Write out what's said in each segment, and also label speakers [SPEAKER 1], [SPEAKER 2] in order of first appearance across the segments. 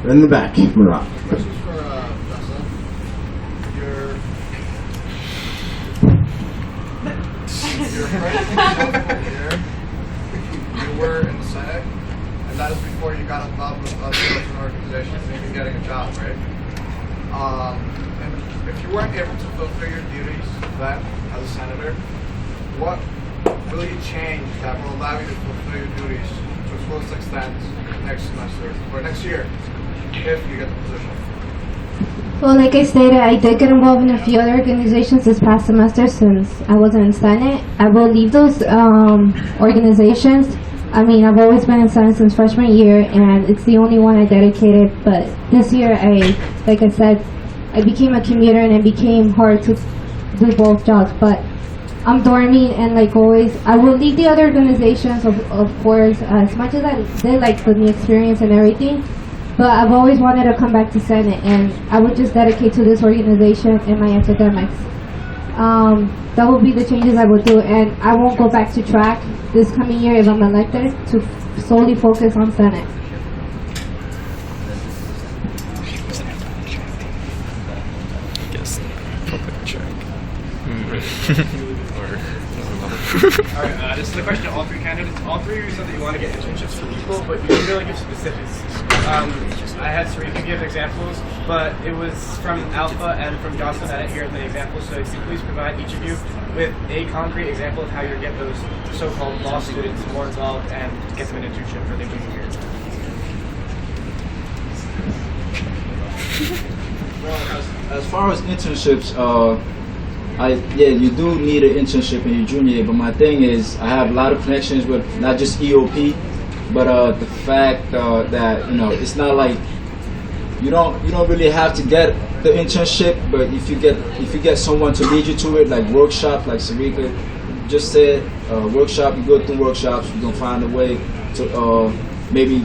[SPEAKER 1] In the back, Murat.
[SPEAKER 2] Questions for Justin. Your freshman year, you were in the Senate, and that is before you got involved with other election organizations and even getting a job, right? And if you weren't able to fulfill your duties then as a senator, what will you change that will allow you to fulfill your duties to its fullest extent next semester or next year if you get the position?
[SPEAKER 3] Well, like I stated, I did get involved in a few other organizations this past semester since I wasn't in Senate. I will leave those organizations. I mean, I've always been in Senate since freshman year, and it's the only one I dedicated. But this year, like I said, I became a commuter, and it became hard to do both jobs. But I'm dorming, and like always, I will leave the other organizations, of course, as much as I did like the new experience and everything. But I've always wanted to come back to Senate, and I would just dedicate to this organization and my academics. That will be the changes I would do, and I won't go back to track this coming year if I'm elected to solely focus on Senate.
[SPEAKER 4] Yes, public check.
[SPEAKER 5] Alright, this is the question to all three candidates. All three of you said that you want to get internships for people, but you didn't really give specifics. I had Sarika give examples, but it was from Alpha and from Jocelyn. I didn't hear the examples, so could you please provide each of you with a concrete example of how you get those so-called law students more involved and get them an internship for their junior year.
[SPEAKER 6] Well, as far as internships, you do need an internship in your junior year, but my thing is I have a lot of connections with not just EOP, but the fact that it's not like you don't really have to get the internship, but if you get someone to lead you to it, like workshop, like Sarika just said, workshop, you go through workshops, you're gonna find a way to maybe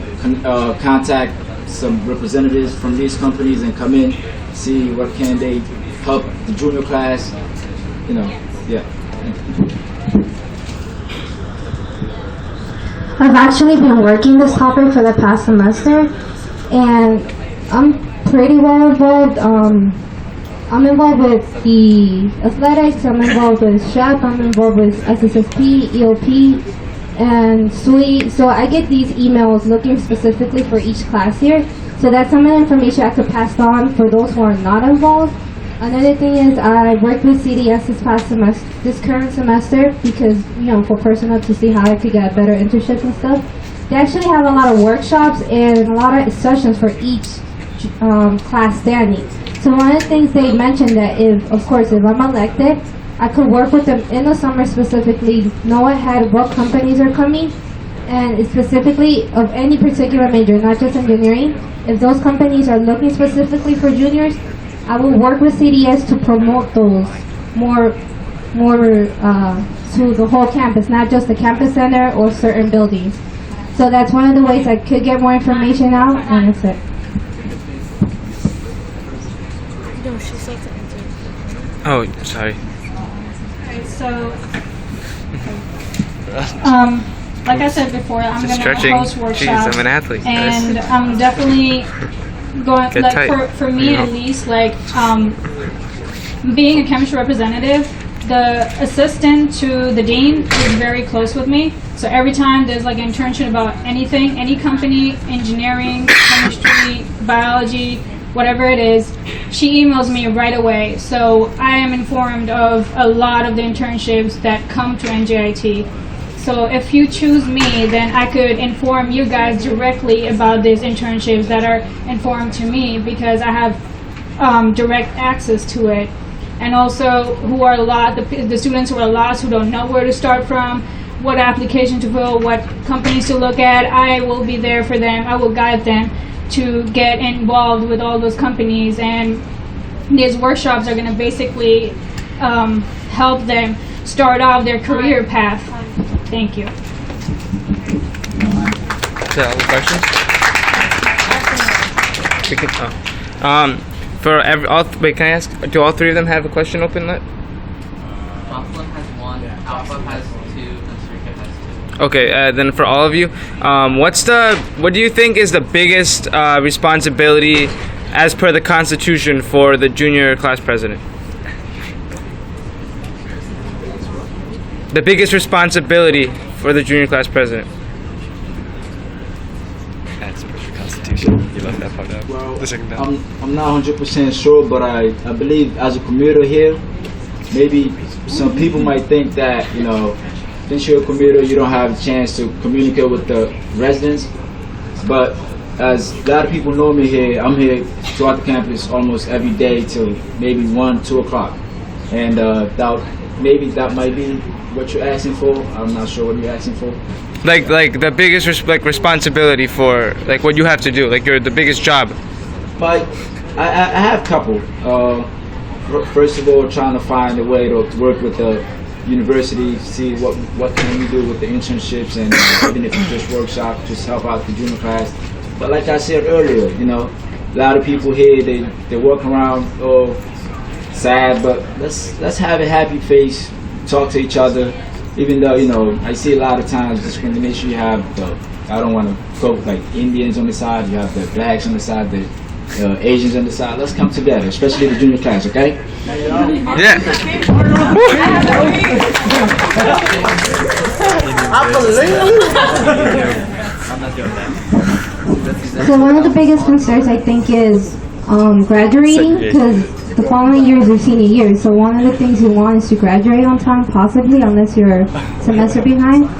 [SPEAKER 6] contact some representatives from these companies and come in, see what can they help the junior class, yeah.
[SPEAKER 3] I've actually been working this topic for the past semester, and I'm pretty well involved. I'm involved with the athletics, I'm involved with SHEP, I'm involved with SSSP, EOP, and SUI. So I get these emails looking specifically for each class here. So that's some of the information I could pass on for those who are not involved. Another thing is I worked with CDS this current semester because, for personnel to see how I could get better internships and stuff. They actually have a lot of workshops and a lot of sessions for each class standing. So one of the things they mentioned that if I'm elected, I could work with them in the summer specifically, know ahead what companies are coming, and specifically of any particular major, not just engineering. If those companies are looking specifically for juniors, I will work with CDS to promote those more to the whole campus, not just the campus center or certain buildings. So that's one of the ways I could get more information out, and that's it.
[SPEAKER 7] No, she said to answer.
[SPEAKER 4] Oh, sorry.
[SPEAKER 7] Alright, so like I said before, I'm
[SPEAKER 4] Just
[SPEAKER 7] gonna
[SPEAKER 4] stretching.
[SPEAKER 7] host workshops.
[SPEAKER 4] Jeez, I'm an athlete.
[SPEAKER 7] And I'm definitely going
[SPEAKER 4] Get tight,
[SPEAKER 7] for me at least, being a chemistry representative, the assistant to the dean is very close with me. So every time there's an internship about anything, any company, engineering, chemistry, biology, whatever it is, she emails me right away. So I am informed of a lot of the internships that come to NJIT. So if you choose me, then I could inform you guys directly about these internships that are informed to me because I have direct access to it. And also the students who are lost, who don't know where to start from, what application to fill, what companies to look at, I will be there for them. I will guide them to get involved with all those companies. And these workshops are going to basically help them start off their career path. Thank you.
[SPEAKER 4] Is that all the questions? We can, wait, can I ask, do all three of them have a question open?
[SPEAKER 8] Jocelyn has one, Alpha has two, and Sarika has
[SPEAKER 4] Okay, then for all of you, what do you think is the biggest responsibility as per the Constitution for the junior class president? The biggest responsibility for the junior class president.
[SPEAKER 8] That's per the Constitution. You left that part out.
[SPEAKER 6] Well,
[SPEAKER 8] The second down.
[SPEAKER 6] I'm not 100% sure, but I believe as a commuter here, maybe some people might think that, you know, since you're a commuter, you don't have a chance to communicate with the residents. But as a lot of people know me here, I'm here throughout the campus almost every day till maybe 1, 2 o'clock. And maybe that might be what you're asking for. I'm not sure what you're asking for.
[SPEAKER 4] Like the biggest responsibility for like what you have to do, like the biggest job.
[SPEAKER 6] But I have a couple. First of all, trying to find a way to work with the university, see what can we do with the internships, and even if it's just workshop, just help out the junior class. But like I said earlier, you know, a lot of people here they walk around sad, but let's have a happy face, talk to each other. Even though, you know, I see a lot of times discrimination. You have I don't want to go like Indians on the side, you have the blacks on the side, the Asians on the side. Let's come together, especially the junior class, okay?
[SPEAKER 4] Yeah.
[SPEAKER 3] So one of the biggest concerns I think is graduating, because the following year is your senior year. So one of the things you want is to graduate on time, possibly, unless you're a semester behind.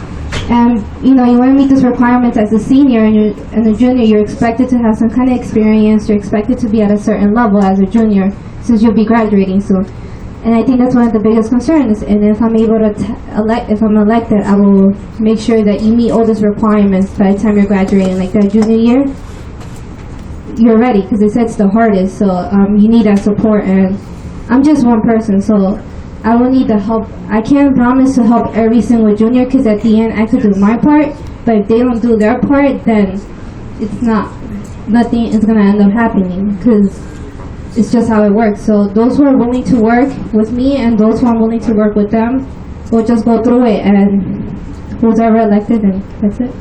[SPEAKER 3] And you know, you want to meet those requirements as a senior, and a junior, you're expected to have some kind of experience. You're expected to be at a certain level as a junior, since you'll be graduating soon. And I think that's one of the biggest concerns. And if I'm able to if I'm elected, I will make sure that you meet all those requirements by the time you're graduating, like that junior year. You're ready, because it says the hardest. So you need that support, and I'm just one person, so I will need the help. I can't promise to help every single junior, because at the end I could do my part, but if they don't do their part, then nothing is gonna end up happening, because it's just how it works. So those who are willing to work with me and those who are willing to work with them, we'll just go through it, and who's ever elected, and that's it.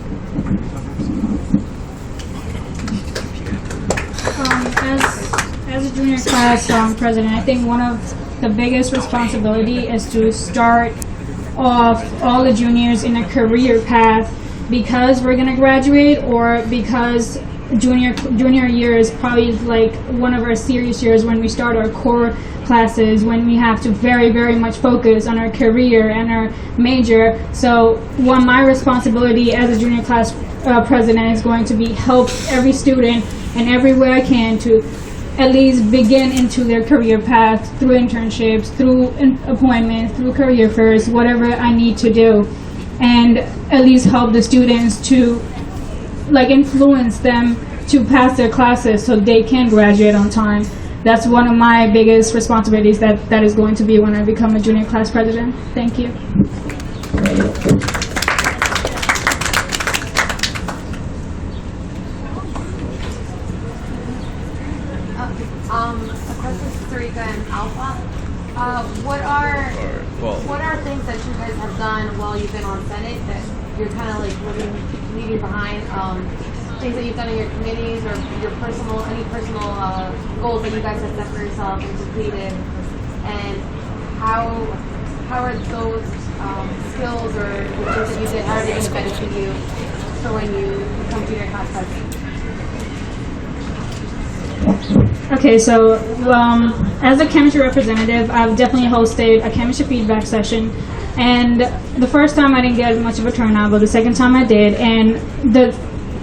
[SPEAKER 7] As a junior class president, I think one of the biggest responsibility is to start off all the juniors in a career path, because we're gonna graduate, or because junior year is probably like one of our serious years when we start our core classes, when we have to very, very much focus on our career and our major. So my responsibility as a junior class president is going to be help every student in every way I can to at least begin into their career path through internships, through appointments, through career fairs, whatever I need to do, and at least help the students to like influence them to pass their classes so they can graduate on time. That's one of my biggest responsibilities that is going to be when I become a junior class president. Thank you.
[SPEAKER 9] A question for Sarika and Alpha. What are things that you guys have done while you've been on Senate that you're kind of like leaving behind? Things that you've done in your committees, or any personal goals that you guys have set for yourself and completed, and how are those skills or the things that you did, how are they going to benefit you for when you become junior class president?
[SPEAKER 7] Okay, so as a chemistry representative, I've definitely hosted a chemistry feedback session, and the first time I didn't get much of a turnout, but the second time I did, and the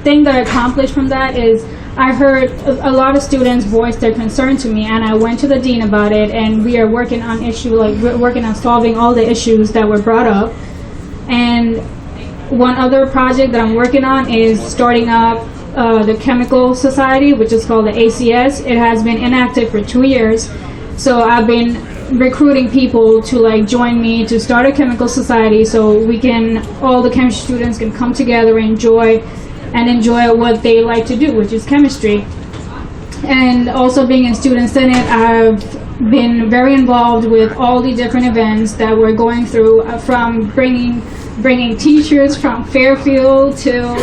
[SPEAKER 7] thing that I accomplished from that is I heard a lot of students voice their concern to me, and I went to the dean about it, and we are working on we're working on solving all the issues that were brought up. And one other project that I'm working on is starting up the Chemical Society, which is called the ACS. It has been inactive for 2 years, so I've been recruiting people to like join me to start a chemical society, so all the chemistry students can come together and enjoy what they like to do, which is chemistry. And also being in Student Senate, I've been very involved with all the different events that we're going through, from bringing bringing teachers from Fairfield to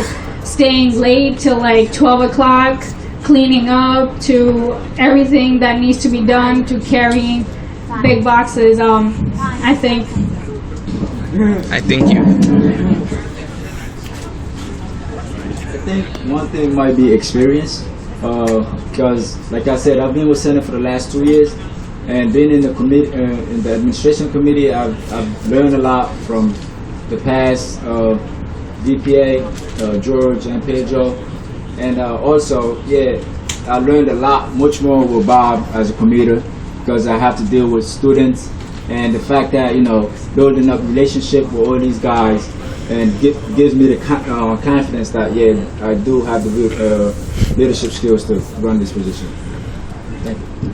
[SPEAKER 7] staying late till like 12 o'clock, cleaning up, to everything that needs to be done, to carrying big boxes. I think
[SPEAKER 4] I thank you.
[SPEAKER 6] I think one thing might be experience, because like I said, I've been with Senate for the last 2 years, and being in the committee, in the administration committee, I've learned a lot from the past DPA, George and Pedro, and also, yeah, I learned a lot, much more with Bob as a commuter, because I have to deal with students, and the fact that, you know, building up relationship with all these guys, and gives me the confidence that, yeah, I do have the leadership skills to run this position. Thank you.